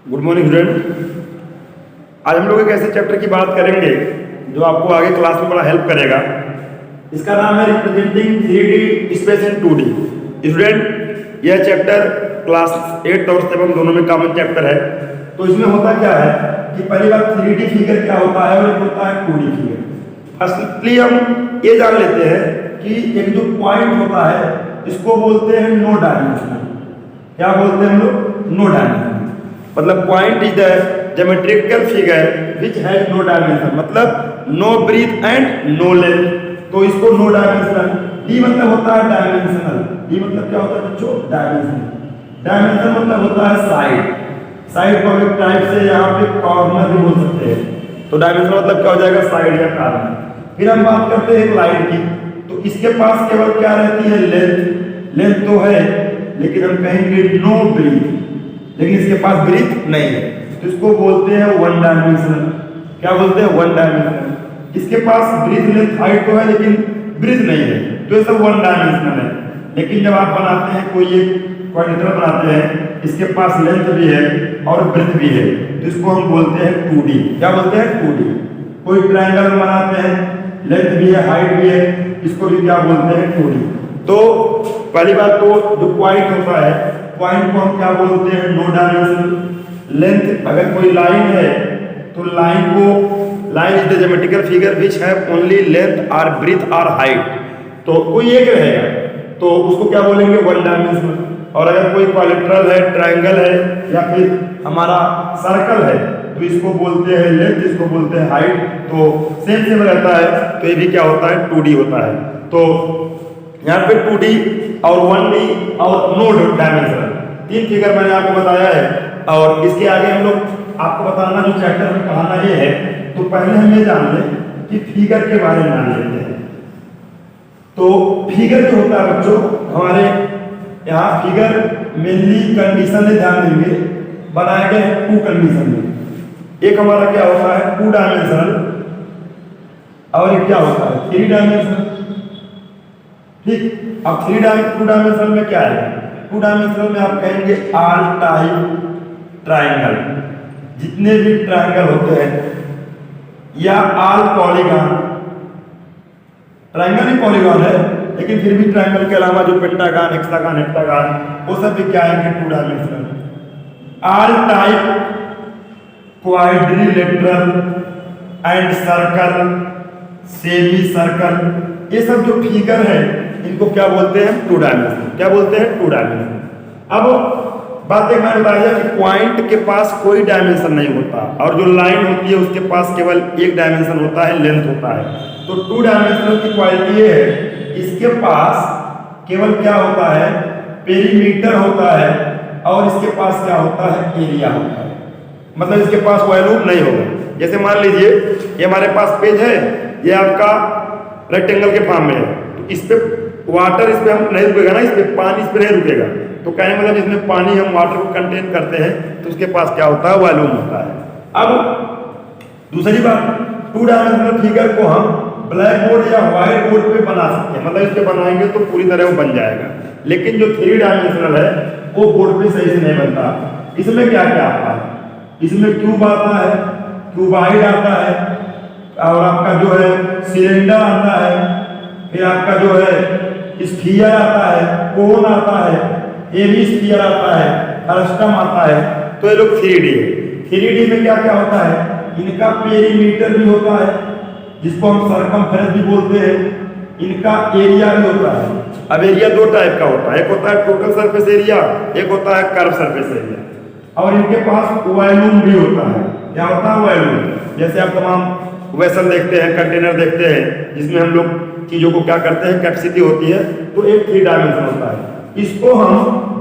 Good morning student. आज हम लोग एक ऐसे चैप्टर की बात करेंगे जो आपको आगे क्लास में बड़ा हेल्प करेगा। इसका नाम है representing 3D space in 2D। Student, यह चैप्टर क्लास 8 और 7 दोनों में कॉमन चैप्टर है। तो इसमें होता क्या है कि पहली बात 3D फिगर क्या होता है और एक होता है 2D फिगर। फर्स्टली हम ये जान लेते हैं कि एक जो पॉइंट होता है इसको बोलते हैं नो डायमेंशनल। क्या बोलते हैं हम लोग? No dimensional. मतलब point is the geometrical figure which has no dimension, मतलब no breadth and no length. तो इसको नो डायमेंशनल। डी मतलब होता है डायमेंशनल। डी मतलब क्या होता है बच्चों? डायमेंशन। डायमेंशन मतलब होता है साइड। साइड को एक टाइप से यहाँ पे कॉर्नर भी बोल सकते हैं। तो डायमेंशन मतलब क्या हो जाएगा? साइड या कॉर्नर। फिर हम बात करते हैं लाइन की। तो इसके पास केवल क्या रहती है? लेंथ। लेंथ तो है लेकिन हम कहेंगे नो ब्रीथ, लेकिन इसके पास ब्रीथ नहीं है, तो इसको बोलते हैं वन डायमेंशनल। क्या बोलते हैं? One dimensional. इसके पास ब्रीथ लेंथ हाइट तो है लेकिन ब्रीथ नहीं है, तो ये सब वन डायमेंशनल है। लेकिन जब आप बनाते हैं कोई एक क्वाड्रिलेटरल बनाते हैं, इसके पास लेंथ भी है और ब्रीथ भी है, तो इसको हम बोलते हैं 2D। क्या बोलते हैं? 2D। कोई ट्रायंगल बनाते हैं, लेंथ भी है हाइट भी है, इसको भी क्या बोलते हैं? 2D। तो पहली बात तो जो पॉइंट होता है, पॉइंट को हम क्या बोलते हैं? No dimensional. लेंथ, अगर कोई लाइन है तो लाइन को, line is the geometrical figure which have only length और ब्रीथ और हाइट। तो कोई एक रहेगा तो उसको क्या बोलेंगे? One dimensional. और अगर कोई क्वाड्रिलेटरल है, ट्रायंगल है या फिर हमारा सर्कल है तो इसको बोलते हैं लेंथ, इसको बोलते हैं हाइट। तो सेम सेम रहता है, तो ये भी क्या होता है? 2D होता है। तो यहाँ पे 2D और 1D और नो डायमेंशनल, तीन फिगर मैंने आपको बताया है। और इसके आगे हम लोग आपको बताना, जो चैप्टर में पढ़ाना ये है, तो पहले हम ये जान लें कि फिगर के बारे में जान लेते हैं। तो फिगर जो होता है बच्चों, हमारे यहाँ फिगर मेनली कंडीशन में ध्यान देंगे, बनाए गए हैं 2 कंडीशन में। एक हमारा क्या होता है? 2 डायमेंशनल, और एक क्या होता है? 3 डायमेंशनल। ठीक। अब 2 डायमेंशनल में क्या है? 2 डायमेंशनल में आप कहेंगे ऑल टाइप ट्रायंगल, जितने भी ट्रायंगल होते हैं, या ऑल पॉलीगॉन। ट्रायंगल ही पॉलीगॉन है लेकिन फिर भी ट्रायंगल के अलावा जो पेंटागन, हेक्सागन, हेप्टागन, वो सब भी क्या है? 2 dimensional. All type quadrilateral and circle, semi circle, ये सब जो फिगर है इनको क्या बोलते हैं? 2 डायमेंशनल। क्या बोलते हैं? 2 डायमेंशनल। अब बात एक मैंने बताया कि पॉइंट के पास कोई डायमेंशन नहीं होता, और जो लाइन होती है उसके पास केवल एक डायमेंशन होता है, लेंथ होता है। तो 2 डायमेंशनल की क्वालिटी ये है, इसके पास केवल क्या होता है? पेरीमीटर होता है, और इसके पास क्या होता है? एरिया होता है। मतलब इसके पास वॉल्यूम नहीं होगा। जैसे मान लीजिए ये हमारे पास पेज है, ये आपका रेक्टेंगल के फॉर्म में है, तो इस पे वाटर, इस पे हम नहीं रुकेगा ना, इस पे पानी इस पे नहीं रुकेगा। तो कहने मतलब जिसमें पानी हम वाटर को कंटेन करते हैं तो उसके पास क्या होता है? वॉल्यूम होता है। अब दूसरी बात, 2 डायमेंशनल फिगर को हम ब्लैक बोर्ड या व्हाइट बोर्ड पे बना सकते हैं, मतलब इस पे बनाएंगे तो पूरी तरह वो बन जाएगा। लेकिन जो 3 डायमेंशनल है वो बोर्ड पे सही से नहीं बनता। इसमें क्या क्या आता है? इसमें क्यूब आता है, क्यूबाइड आता है, और आपका जो है सिलेंडर आता है, फिर आपका जो है स्फीयर आता है, कोन आता है, हेमिस्फीयर आता है, फ्रस्टम आता है। तो ये लोग 3D है। 3D में क्या क्या होता है? इनका पेरीमीटर भी होता है, जिसको हम सर्कमफेरेंस भी बोलते हैं। इनका एरिया भी होता है। अब एरिया 2 टाइप का होता है, एक होता है टोटल सरफेस एरिया, एक होता है कर्व सरफेस एरिया। और इनके पास वॉल्यूम भी होता है। क्या होता है? वॉल्यूम। जैसे आप तमाम वेसल देखते हैं, कंटेनर देखते हैं, जिसमें हम लोग चीज़ों को क्या करते हैं? कैपेसिटी होती है, तो एक 3 डायमेंशन होता है। इसको हम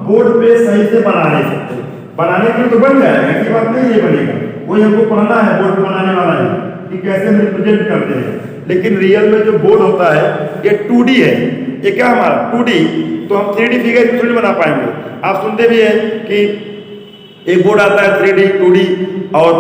बोर्ड पे सही से बना नहीं सकते। बनाने के लिए तो बन जाएगा, ऐसी बात नहीं, ये बनेगा, वही हमको पढ़ना है, बोर्ड बनाने वाला है कि कैसे हम रिप्रेजेंट करते हैं। लेकिन रियल में जो बोर्ड होता है ये 2D है। ये क्या हमारा 2D, तो हम 3D फिगर थोड़ी बना पाएंगे। आप सुनते भी हैं कि एक बोर्ड आता है 3D 2D, और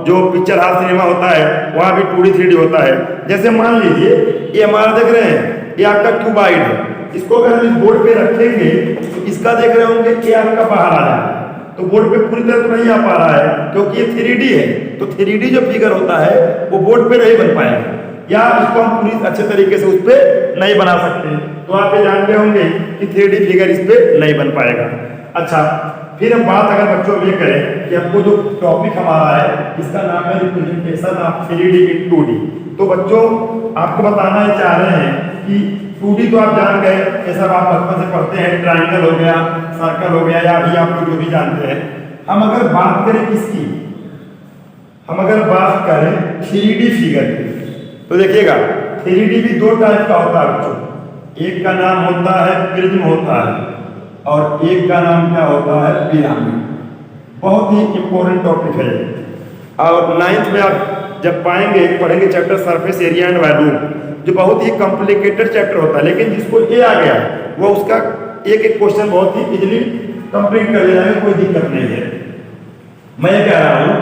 जो पिक्चर हाउस सिनेमा होता है वहाँ भी 2D 3D होता है। जैसे मान लीजिए ये हमारा देख रहे हैं, ये आपका क्यूबाइड है, इसको अगर हम इस बोर्ड पे रखेंगे तो इसका देख रहे होंगे कि आपका बाहर आ जाएगा। तो बोर्ड पे पूरी तरह तो नहीं आ पा रहा है क्योंकि ये 3D है, तो 3D जो फिगर होता है वो बोर्ड पे नहीं बन पाएगा, या इसको हम पूरी अच्छे तरीके से उस पर नहीं बना सकते। तो आप ये जानते होंगे कि 3D फिगर इस पे नहीं बन पाएगा। अच्छा, फिर हम बात अगर बच्चों ये करें कि आपको जो टॉपिक हमारा है इसका नाम है representation of 3D in 2D। तो बच्चों आपको बताना ही चाह रहे हैं कि 2D तो आप जान गए, ये सब आप बचपन से पढ़ते हैं, ट्राइंगल हो गया, सर्कल हो गया, या अभी आप लोग जो भी जानते हैं। हम अगर बात करें किसकी, हम अगर बात करें 3D फिगर की, तो देखिएगा 3D भी दो टाइप का होता है बच्चों। एक का नाम होता है प्रिज्म होता है, और एक का नाम क्या होता है, पिरामिड। बहुत ही इंपॉर्टेंट टॉपिक है, और 9th में आप जब पाएंगे पढ़ेंगे chapter surface area and volume, जो बहुत ही कॉम्प्लिकेटेड चैप्टर होता है, लेकिन जिसको ए आ गया वो उसका एक एक क्वेश्चन बहुत ही इजीली कंप्लीट कर ले जाएगा, कोई दिक्कत नहीं है। मैं ये कह रहा हूँ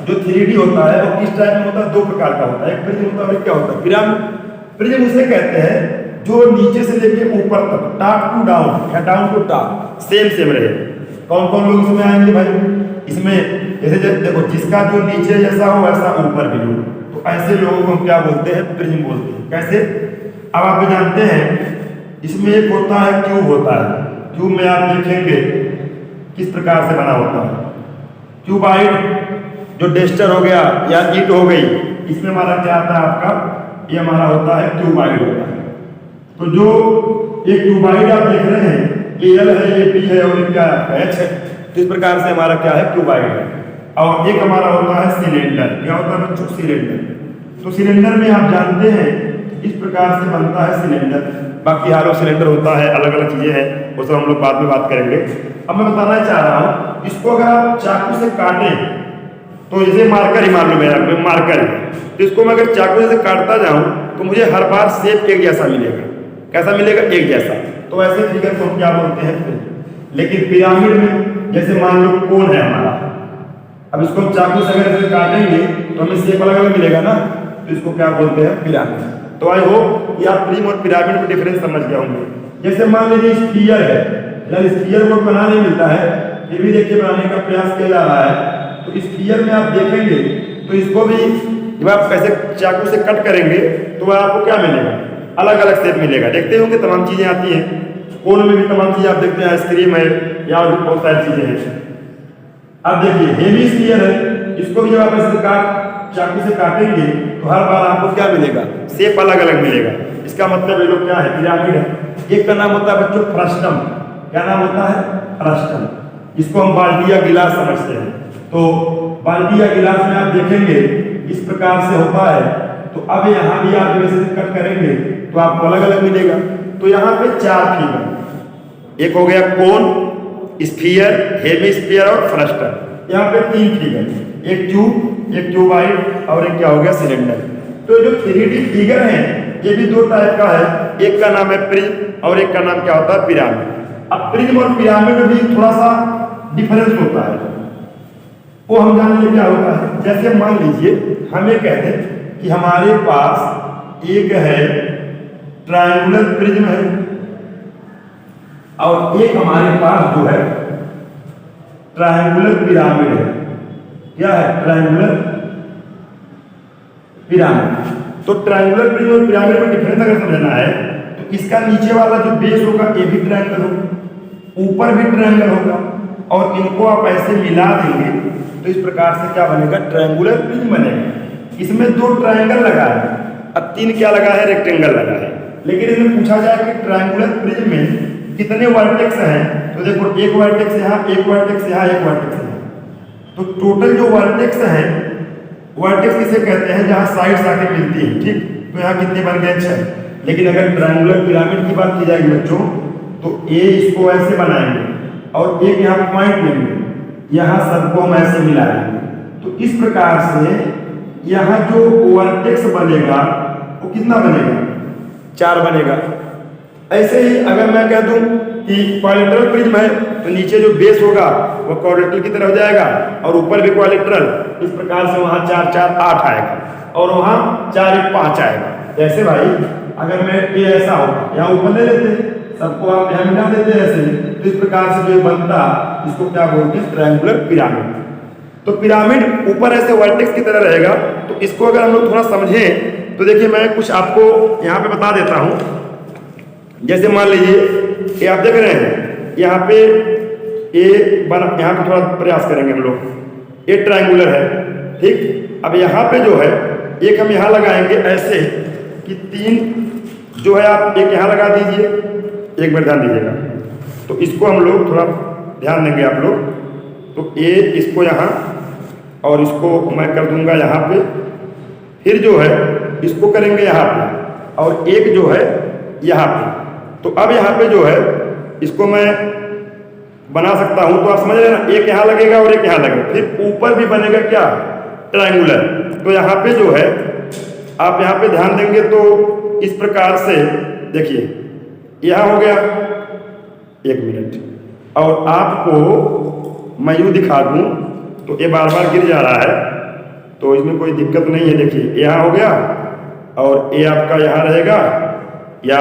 जो 3D होता है वो किस टाइप में होता है, दो प्रकार का होता है, एक प्रिज्म होता है और क्या होता है, पिरामिड। प्रिज्म उसे कहते हैं जो नीचे से लेके ऊपर तक, टॉप टू डाउन या डाउन टू टॉप सेम रहे। कौन कौन लोग इसमें आएंगे भाई, इसमें जैसे देखो जिसका जो नीचे जैसा हो वैसा ऊपर भी हो, तो ऐसे लोगों को हम क्या बोलते हैं, प्रिज्म बोलते हैं। कैसे, अब आप जानते हैं इसमें एक होता है क्यूब होता है, क्यूब में आप देखेंगे किस प्रकार से बना होता है। क्यूबाइड जो डेस्टर हो गया या ईट हो गई, इसमें हमारा क्या आता है आपका, ये हमारा होता है क्यूबाइड होता है। तो जो ये क्यूबाइड आप देख रहे हैं, ये एल है, ये पी है और ये क्या एच है, तो इस प्रकार से हमारा क्या है, क्यूबाइड है। और एक हमारा होता है सिलेंडर, क्या होता है बच्चों, सिलेंडर। तो सिलेंडर में आप जानते हैं इस प्रकार से बनता है सिलेंडर। बाकी हालों सिलेंडर होता है, अलग अलग चीजें हैं, वो सब हम लोग बाद में बात करेंगे। अब मैं बताना चाह रहा हूँ, इसको अगर आप चाकू से काटें तो जैसे मार्कर ही मान लो, मेरा मार्कर है, तो इसको मैं अगर चाकू से काटता जाऊं तो मुझे हर बार शेप एक जैसा मिलेगा। कैसा मिलेगा, एक जैसा। तो ऐसे फिगर को हम क्या बोलते हैं, लेकिन पिरामिड में जैसे मान लो कोन है हमारा, अब इसको हम चाकू से अगर काटेंगे तो हमें शेप अलग अलग मिलेगा ना, तो इसको क्या बोलते हैं, पिरामिड। तो आई होप कि आप प्रिज्म और पिरामिड में डिफरेंस समझ गए होंगे। जैसे मान लीजिए स्फीयर है, स्फीयर को बना नहीं मिलता है, फिर भी देखिए बनाने का प्रयास किया जा रहा है। तो स्फीयर में आप देखेंगे तो इसको भी जब आप ऐसे चाकू से कट करेंगे तो वह आपको क्या मिलेगा, अलग अलग शेप मिलेगा। देखते होंगे तमाम चीजें आती हैं, कोन में भी तमाम चीजें आप देखते हैं, आइसक्रीम है या और बहुत सारी चीजें हैं। अब देखिए हेमिस्फीयर है, इसको भी जब आप ऐसे चाकू से काटेंगे तो हर बार आपको क्या मिलेगा, शेप अलग अलग मिलेगा। इसका मतलब ये लोग क्या है, पिरामिड है। एक का नाम होता है बच्चों फ्रस्टम, क्या नाम होता है, फ्रस्टम। इसको हम बाल्टी या गिलास समझते हैं। तो बाल्टी या गिलास में आप देखेंगे इस प्रकार से होता है। तो अब यहाँ भी आप जैसे कट करेंगे तो आपको अलग अलग मिलेगा। तो यहाँ पे 4 फिगर, एक हो गया कोन, स्फीयर, हेमिस्फीयर और फ्रस्टम। यहाँ पे 3 फिगर, एक ट्यूब, एक ट्यूबाइड और एक क्या हो गया, सिलेंडर। तो जो 3D फिगर है ये भी 2 टाइप का है, एक का नाम है प्रिज्म और एक का नाम क्या होता है, पिरामिड। अब प्रिज्म और पिरामिड में भी थोड़ा सा डिफरेंस होता है, वो हम जान लें क्या होता है। जैसे मान लीजिए हम ये कहते हैं कि हमारे पास एक है ट्रायंगुलर प्रिज्म है और एक हमारे पास जो है ट्रायंगुलर पिरामिड है। क्या है, ट्रायंगुलर पिरामिड। तो ट्रायंगुलर प्रिज्म और पिरामिड में डिफरेंस अगर समझना है तो इसका नीचे वाला जो बेस होगा ये भी ट्रायंगल होगा, ऊपर भी ट्रायंगल होगा, और इनको आप ऐसे मिला देंगे तो इस प्रकार से क्या बनेगा, ट्रायंगुलर प्रिज्म बनेगा। इसमें 2 ट्रायंगल लगा है, अब 3 क्या लगा है, रेक्टेंगल लगा है। लेकिन इसमें पूछा जाए कि ट्रायंगुलर प्रिज्म में कितने वर्टेक्स हैं, तो देखो एक वर्टेक्स यहाँ, एक वर्टेक्स यहाँ, एक वर्टेक्स यहाँ। तो टोटल जो वर्टेक्स हैं, वर्टेक्स किसे कहते हैं, जहाँ साइड्स आके मिलती है, ठीक। तो यहाँ कितने बन गए, 6। लेकिन अगर ट्रायंगुलर पिरामिड की बात की जाएगी बच्चों तो ए इसको ऐसे बनाएंगे और एक यहाँ पॉइंट लेंगे, यहाँ सबको हम ऐसे मिलाएंगे। तो इस प्रकार से यहाँ जो वर्टेक्स बनेगा वो कितना बनेगा, 4 बनेगा। ऐसे ही अगर मैं कह दूं कि क्वाड्रिलेटरल प्रिज्म है तो नीचे जो बेस होगा वो क्वाड्रिलेटरल की तरह हो जाएगा और ऊपर भी क्वाड्रिलेटरल, इस प्रकार से वहाँ 4 4 8 आएगा और वहाँ 4 1 5 आएगा। जैसे भाई अगर मैं ये ऐसा होगा, यहाँ ऊपर ले लेते हैं, सबको आप यहाँ मिला देते हैं ऐसे, तो इस प्रकार से जो बनता, इसको क्या बोलते हैं, ट्रायंगुलर पिरामिड। तो पिरामिड ऊपर ऐसे वर्टेक्स की तरह रहेगा। तो इसको अगर हम लोग थोड़ा समझें तो देखिए मैं कुछ आपको यहाँ पे बता देता हूँ। जैसे मान लीजिए ये आप देख रहे हैं यहाँ पे ये बना, यहाँ पे थोड़ा प्रयास करेंगे हम लोग, ये ट्रायंगुलर है, ठीक। अब यहाँ पे जो है एक हम यहाँ लगाएंगे ऐसे कि 3 जो है, आप एक यहाँ लगा दीजिए, एक मिनट ध्यान दीजिएगा। तो इसको हम लोग थोड़ा ध्यान देंगे आप लोग। तो ये इसको यहाँ और इसको मैं कर दूंगा यहाँ पे, फिर जो है इसको करेंगे यहाँ पे और एक जो है यहाँ पे। तो अब यहाँ पे जो है इसको मैं बना सकता हूँ। तो आप समझ रहे हैं ना, एक यहाँ लगेगा और एक यहाँ लगेगा, फिर ऊपर भी बनेगा क्या, ट्रायंगुलर। तो यहाँ पे जो है आप यहाँ पे ध्यान देंगे तो इस प्रकार से देखिए यहाँ हो गया, एक मिनट, और आपको मैं यूँ दिखा दूँ तो ये बार बार गिर जा रहा है, तो इसमें कोई दिक्कत नहीं है। देखिए यहाँ हो गया और ये आपका यहाँ रहेगा, या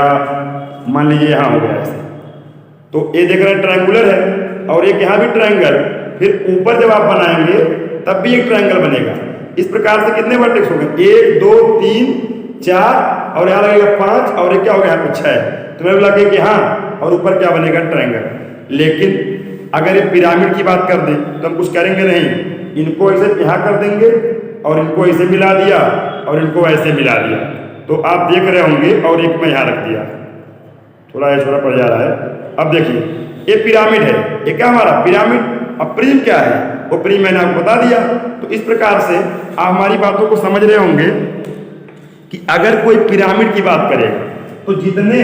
मान लीजिए यहाँ हो गया ऐसे। तो ये देख रहे हैं ट्रायंगुलर है और एक यहाँ भी ट्रायंगल, फिर ऊपर जब आप बनाएंगे तब भी एक ट्रायंगल बनेगा। इस प्रकार से कितने वर्टेक्स हो गए, 1 2 3 4 और यहाँ लगेगा 5 और एक क्या हो गया यहाँ पे 6। तो मैं बोला कि यहाँ और ऊपर क्या बनेगा, ट्रायंगल। लेकिन अगर ये पिरामिड की बात कर दें तो हम कुछ करेंगे नहीं, इनको ऐसे यहाँ कर देंगे और इनको ऐसे मिला दिया और इनको ऐसे मिला दिया। तो आप देख रहे होंगे, और एक मैं यहाँ रख दिया, थोड़ा ये छोटा पड़ जा रहा है। अब देखिए ये पिरामिड है, ये क्या हमारा पिरामिड। अब प्रिज्म क्या है, वो प्रिज्म मैंने आपको बता दिया। तो इस प्रकार से आप हमारी बातों को समझ रहे होंगे कि अगर कोई पिरामिड की बात करेगा तो जितने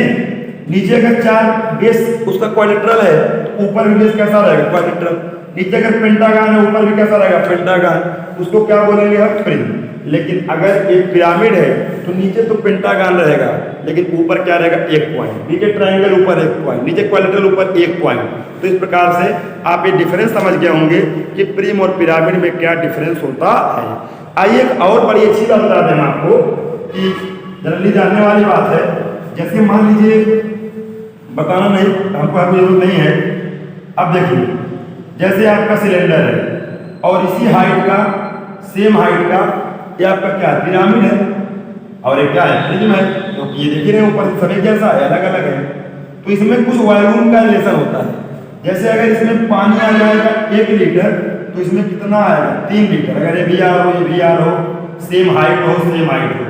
नीचे अगर 4 बेस उसका क्वाड्रिलेटरल है तो ऊपर भी बेस कैसा रहेगा, क्वाड्रिलेटरल। नीचे अगर पेंटागन है ऊपर भी कैसा रहेगा, पेंटागन। उसको क्या बोलेंगे हम, प्रिज्म। लेकिन अगर एक पिरामिड है तो नीचे तो पेंटागन रहेगा लेकिन ऊपर क्या रहेगा, एक पॉइंट। नीचे ट्रायंगल ऊपर एक पॉइंट, नीचे क्वाड्रिलेटरल ऊपर एक पॉइंट। तो इस प्रकार से आप ये डिफरेंस समझ गए होंगे कि प्रिज्म और पिरामिड में क्या डिफरेंस होता है। आइए एक और बड़ी अच्छी बात बता दें आपको कि जनरली जानने वाली बात है। जैसे मान लीजिए, बताना नहीं हमको, आपको जरूरत नहीं है। अब देखिए जैसे आपका सिलेंडर है और इसी हाइट का, सेम हाइट का, ये आपका क्या है, पिरामिड है, और एक क्या है, प्रिज्म है। तो ये देख रहे हैं ऊपर सभी कैसा है, अलग अलग है। तो इसमें कुछ वॉल्यूम का रिलेशन होता है। जैसे अगर इसमें पानी आ जाएगा 1 लीटर तो इसमें कितना आएगा, 3 लीटर। अगर ये भी आर हो, ये भी आर हो, सेम हाइट हो, सेम हाइट हो।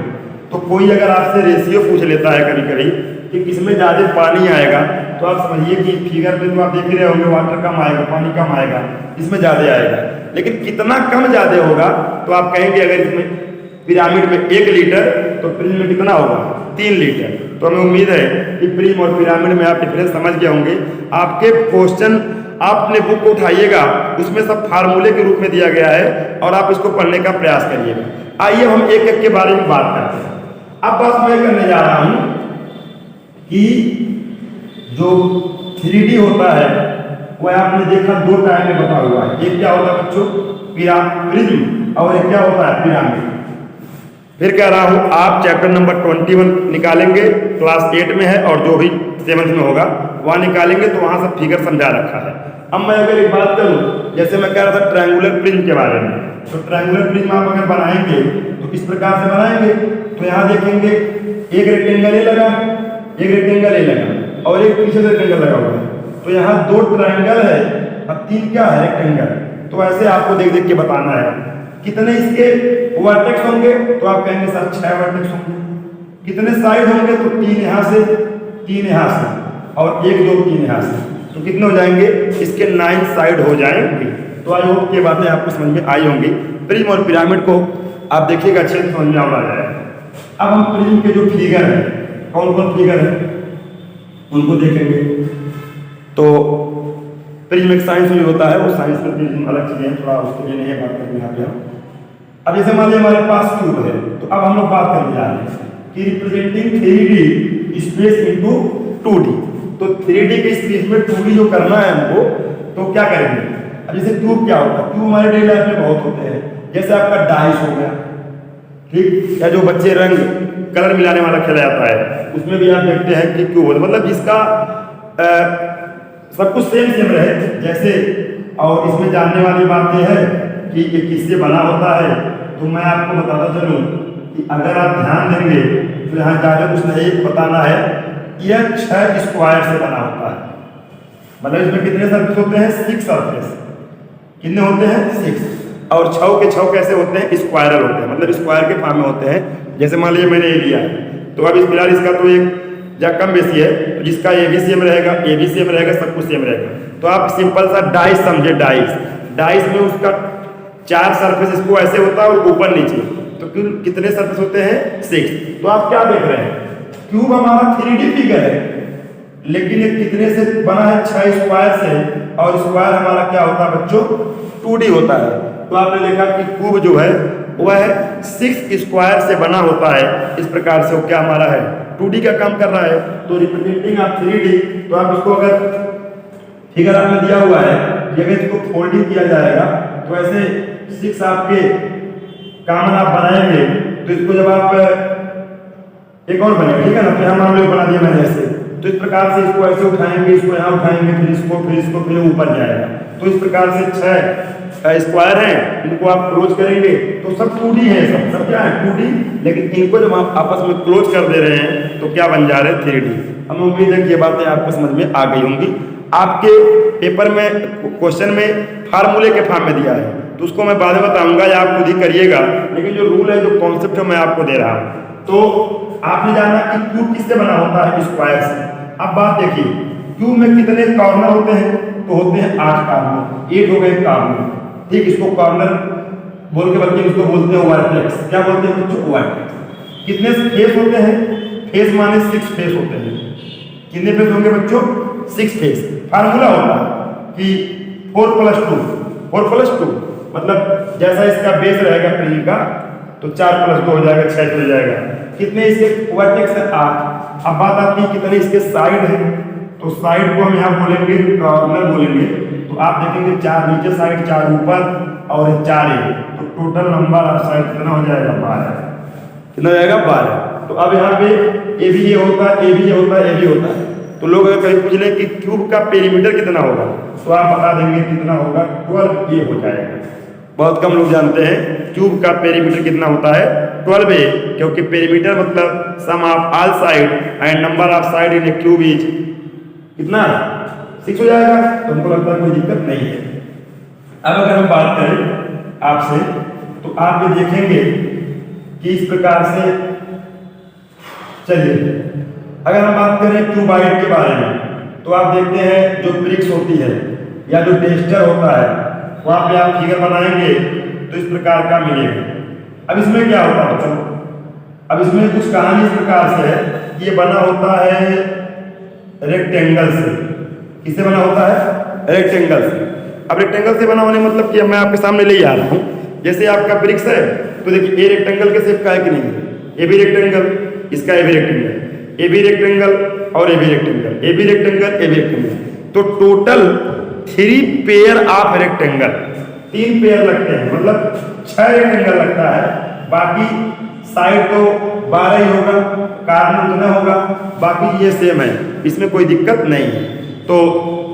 तो कोई अगर आपसे रेशियो पूछ लेता है कभी कभी कि किसमें ज़्यादा पानी आएगा, तो आप समझिए कि फिगर पे तो आप देख ही रहे होंगे, वाटर कम आएगा, पानी कम आएगा, इसमें ज़्यादा आएगा। लेकिन कितना कम ज़्यादा होगा, तो आप कहेंगे अगर इसमें पिरामिड में 1 लीटर तो प्रिज्म में कितना होगा, 3 लीटर। तो हमें उम्मीद है कि प्रिज्म और पिरामिड में आप डिफरेंस समझ गए होंगे। आपके क्वेश्चन आप अपने बुक को उठाइएगा, उसमें सब फार्मूले के रूप में दिया गया है और आप इसको पढ़ने का प्रयास करिएगा। आइए हम एक एक के बारे में बात करते हैं। अब बात मैं करने जा रहा हूँ कि जो 3D होता है वह आपने देखा 2 टाइप में बता हुआ है। एक क्या होता है बच्चों, प्रिज्म, और एक क्या होता है, पिरामिड। फिर कह रहा हूँ आप चैप्टर नंबर 21 निकालेंगे, क्लास 8 में है और जो भी 7th में होगा वहाँ निकालेंगे, तो वहाँ सब फिगर समझा रखा है। अब मैं अगर एक बात करूँ, जैसे मैं कह रहा था ट्रायंगुलर प्रिज्म के बारे में, तो ट्रायंगुलर प्रिज्म आप अगर बनाएंगे तो इस प्रकार से बनाएंगे। तो यहाँ देखेंगे एक रेक्टेंगल ये लगा, एक रेक्टेंगल ये लगा और एक पीछे से रेक्टेंगल लगा हुआ है। तो यहाँ 2 ट्रायंगल है और 3 क्या है, रेक्टेंगल। तो ऐसे आपको देख देख के बताना है। कितने इसके वर्टेक्स होंगे, तो आप कहेंगे सर 6 वर्टेक्स होंगे। कितने साइड होंगे, तो 3 यहाँ से, 3 यहाँ से और 1 2 3 यहाँ से। तो कितने हो जाएंगे, इसके 9 साइड हो जाएंगे। तो आई होप ये बातें आपको समझ में आई होंगी। प्रिज्म और पिरामिड को आप देखिएगा अच्छे से समझ में आ जाएगा। अब हम प्रिज्म के जो फिगर है, कौन कौन फिगर है उनको देखेंगे। तो प्रिज्म एक साइंस में होता है, वो साइंस में प्रिज्म अलग चीज़ है, थोड़ा उसके लिए नहीं है बात करनी यहाँ पे हम। अब जैसे मान लीजिए हमारे पास क्यूब है, तो अब हम लोग बात करने जा रहे हैं कि representing 3D space into 2D। तो 3D के स्पेस में 2D जो करना है हमको, तो क्या करेंगे। अब जैसे क्यूब क्या होता है, क्यूब हमारे डेली लाइफ में बहुत होते हैं। जैसे आपका डाइस हो गया, ठीक, या जो बच्चे रंग कलर मिलाने वाला खेला जाता है, उसमें भी आप देखते हैं कि क्यूब होता है। मतलब जिसका सब कुछ सेम सेम रहे जैसे। और इसमें जानने वाली बात यह है कि ये किससे बना होता है, तो मैं आपको बताता चलूँ कि अगर आप ध्यान देंगे तो यहाँ ज़्यादा कुछ नहीं बताना है। यह 6 स्क्वायर से बना होता है। मतलब इसमें कितने सरफेस होते हैं? 6 सरफेस। कितने होते हैं? 6। और 6 के 6 कैसे होते हैं? स्क्वायरल होते हैं, मतलब स्क्वायर के फॉर्म में होते हैं। जैसे मान लीजिए मैंने ये लिया है, तो अब इस फिलहाल इसका तो एक या कम बेसी है, तो जिसका ए भी सेम रहेगा, ए भी सेम रहेगा, सब कुछ सेम रहेगा। तो आप सिंपल सा डाइस समझे, डाइस। डाइस में उसका 4 सरफेस इसको ऐसे होता है और ऊपर नीचे, तो कितने सरफेस होते हैं? 6। तो आप क्या देख रहे हैं? क्यूब हमारा 3D फिगर है, लेकिन ये कितने से बना है? 6 स्क्वायर से। और स्क्वायर हमारा क्या होता है बच्चों? 2D होता है। तो आपने देखा कि क्यूब जो है वह 6 स्क्वायर से बना होता है। इस प्रकार से वो क्या हमारा है? 2D का काम कर रहा है। तो रिप्रेजेंटिंग ऑफ 3D, तो आप इसको अगर फिगर आपने दिया हुआ है कि अगर इसको फोल्डिंग किया जाएगा तो ऐसे 6 आपके कॉमन आप बनाएंगे, तो इसको जब आप एक और बनेगा, ठीक है ना, तो यहाँ मान लो बना दिया मैंने ऐसे, तो इस प्रकार से इसको ऐसे उठाएंगे, इसको यहाँ उठाएंगे, फिर इसको फिर ऊपर जाएगा। तो इस प्रकार से 6 स्क्वायर हैं, इनको आप क्लोज करेंगे तो सब 2D है, सब क्या है? 2D। लेकिन इनको जब आप आपस में क्लोज कर दे रहे हैं तो क्या बन जा रहे हैं? 3D। हमें उम्मीद है कि ये बातें आपको समझ में आ गई होंगी। आपके पेपर में क्वेश्चन में फार्मूले के फॉर्म में दिया है, तो उसको मैं बाद में बताऊंगा या आप खुद ही करिएगा, लेकिन जो रूल है, जो कॉन्सेप्ट है, मैं आपको दे रहा हूँ। तो आपने जाना कि क्यूब किससे बना होता है? स्क्वायर से। अब बात देखिए, क्यूब में कितने कॉर्नर होते हैं? तो होते हैं 8 कॉर्नर। 8 हो गए कॉर्नर, ठीक। इसको कॉर्नर बोल के बल्कि इसको बोलते हैं वर्टेक्स। क्या बोलते हैं बच्चों? वर्टेक्स। कितने फेस होते हैं? फेस माने 6 फेस होते हैं। कितने फेस होंगे बच्चों? 6 फेस। फार्मूला होता है कि 4 + 2, 4 + 2, मतलब जैसा इसका बेस रहेगा प्रिज्म का, तो 4 + 2 हो जाएगा, 6 हो जाएगा। कितने इसके वर्टेक्स है? 8। अब बात आती है कितने इसके साइड है, तो साइड को हम यहाँ बोलेंगे कॉर्नर बोलेंगे। तो आप देखेंगे 4 नीचे साइड, 4 ऊपर और 4 ये, तो टोटल नंबर ऑफ साइड कितना हो जाएगा? 12। कितना हो जाएगा? 12। तो अब यहाँ पे ए भी ये होता है, ए भी ये होता है, ए भी होता है। तो लोग अगर कहीं पूछ लें कि क्यूब का पेरीमीटर कितना होगा, तो आप बता देंगे कितना होगा? 12 ये हो जाएगा। बहुत कम लोग जानते हैं क्यूब का पेरीमीटर कितना होता है? 12 ए, क्योंकि पेरीमीटर मतलब sum of all side and number of side in a cube is कितना? 6 हो जाएगा। तो हमको लगता है कोई दिक्कत नहीं है। अब अगर हम बात करें आपसे, तो आप ये देखेंगे कि इस प्रकार से, चलिए अगर हम बात करें क्यूबाइड के बारे में, तो आप देखते हैं जो ब्रिक्स होती है या जो टेस्टर होता है, वहाँ पे आप फिगर बनाएंगे तो इस प्रकार का मिलेगा। अब इसमें क्या होता है बच्चों? अब इसमें कुछ कहानी इस प्रकार से है कि ये बना होता है रेक्टेंगल से। किससे बना होता है? रेक्टेंगल से। अब रेक्टेंगल से बना होने मतलब कि मैं आपके सामने ले आ रहा हूँ, जैसे आपका ब्रिक्स है, तो देखिए ए रेक्टेंगल के शेप का है कि नहीं? ए भी रेक्टेंगल, इसका ए भी रेक्टेंगल, ए भी रेक्टेंगल और ए भी रेक्टेंगल, ए भी रेक्टेंगल, ए भी रेक्टेंगल। तो total 3 pair of rectangle, 3 pair लगते हैं, मतलब 6 रेक्टेंगल लगता है। बाकी साइड तो 12 ही होगा, कॉर्नर उतना होगा, बाकी ये सेम है, इसमें कोई दिक्कत नहीं है। तो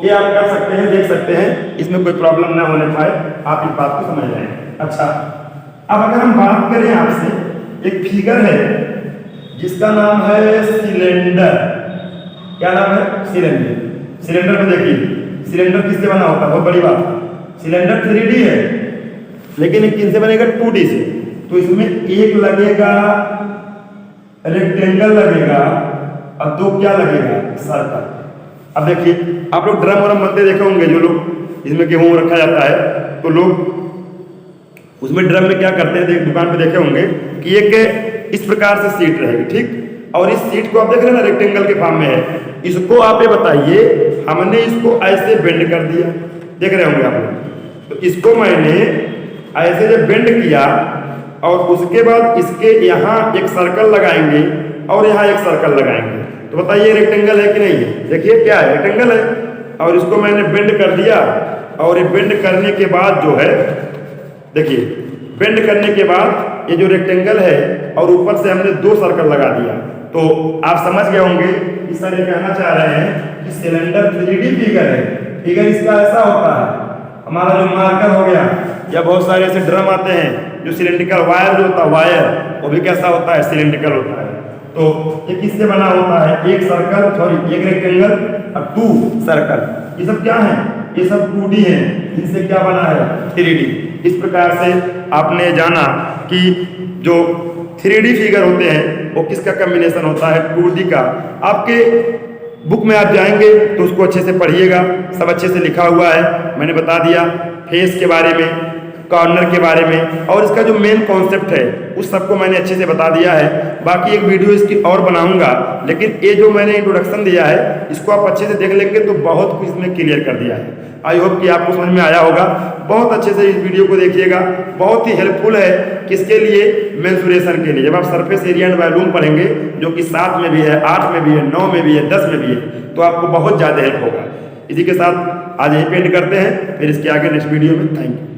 ये आप कर सकते हैं, देख सकते हैं, इसमें कोई प्रॉब्लम ना होने पाए, आप इस बात को समझ रहे हैं। अच्छा, अब अगर हम बात करें आपसे, एक फिगर है जिसका नाम है सिलेंडर। क्या नाम है? सिलेंडर। सिलेंडर में देखिए, सिलेंडर किससे बना होता है? बहुत बड़ी बात, सिलेंडर 3D है, लेकिन किससे बनेगा? 2D से। तो इसमें एक लगेगा रेक्टेंगल लगेगा और 2 क्या लगेगा? सर्कल। अब देखिए, आप लोग ड्रम वरम बनते देखे होंगे, जो लोग इसमें गेहूं रखा जाता है, तो लोग उसमें ड्रम में क्या करते हैं, दुकान पे देखे होंगे कि एक इस प्रकार से सीट रहेगी, ठीक। और इस सीट को आप देख रहे हैं ना, रेक्टेंगल के फॉर्म में है। इसको आप ये बताइए, हमने इसको ऐसे बेंड कर दिया, देख रहे होंगे आप लोग। तो इसको मैंने ऐसे जब बेंड किया और उसके बाद इसके यहाँ एक सर्कल लगाएंगे और यहाँ एक सर्कल लगाएंगे, तो बताइए रेक्टेंगल है कि नहीं है? देखिए क्या है, रेक्टेंगल है। और इसको मैंने बेंड कर दिया, और ये बेंड करने के बाद जो है, देखिए बेंड करने के बाद ये जो रेक्टेंगल है और ऊपर से हमने 2 सर्कल लगा दिया। तो आप समझ गए होंगे कि सर ये कहना चाह रहे हैं कि सिलेंडर 3D फिगर है। फिगर इसका ऐसा होता है, हमारा जो मार्कर हो गया या बहुत सारे ऐसे ड्रम आते हैं जो सिलेंड्रिकल वायर जो होता है, वायर वो भी कैसा होता है, सिलेंड्रिकल होता है। तो ये किससे बना होता है, एक सर्कल, सॉरी एक रेक्टेंगल और 2 सर्कल। ये सब क्या है, ये सब 2D है, इनसे क्या बना है, 3D। इस प्रकार से आपने जाना कि जो 3D फिगर होते हैं वो किसका कॉम्बिनेशन होता है, 2D का। आपके बुक में आप जाएंगे तो उसको अच्छे से पढ़िएगा, सब अच्छे से लिखा हुआ है। मैंने बता दिया फेस के बारे में, कॉर्नर के बारे में, और इसका जो मेन कॉन्सेप्ट है उस सबको मैंने अच्छे से बता दिया है। बाकी एक वीडियो इसकी और बनाऊंगा, लेकिन ये जो मैंने इंट्रोडक्शन दिया है इसको आप अच्छे से देख लेंगे तो बहुत कुछ इसमें क्लियर कर दिया है। आई होप कि आपको समझ में आया होगा। बहुत अच्छे से इस वीडियो को देखिएगा, बहुत ही हेल्पफुल है। किसके लिए, मेंसुरेशन के लिए। जब आप सरफेस एरिया एंड वॉल्यूम पढ़ेंगे जो कि 7 में भी है, 8 में भी है, 9 में भी है, 10 में भी है, तो आपको बहुत ज़्यादा हेल्प होगा। इसी के साथ आज यहीं पे एंड करते हैं, फिर इसके आगे नेक्स्ट वीडियो में। Thank you.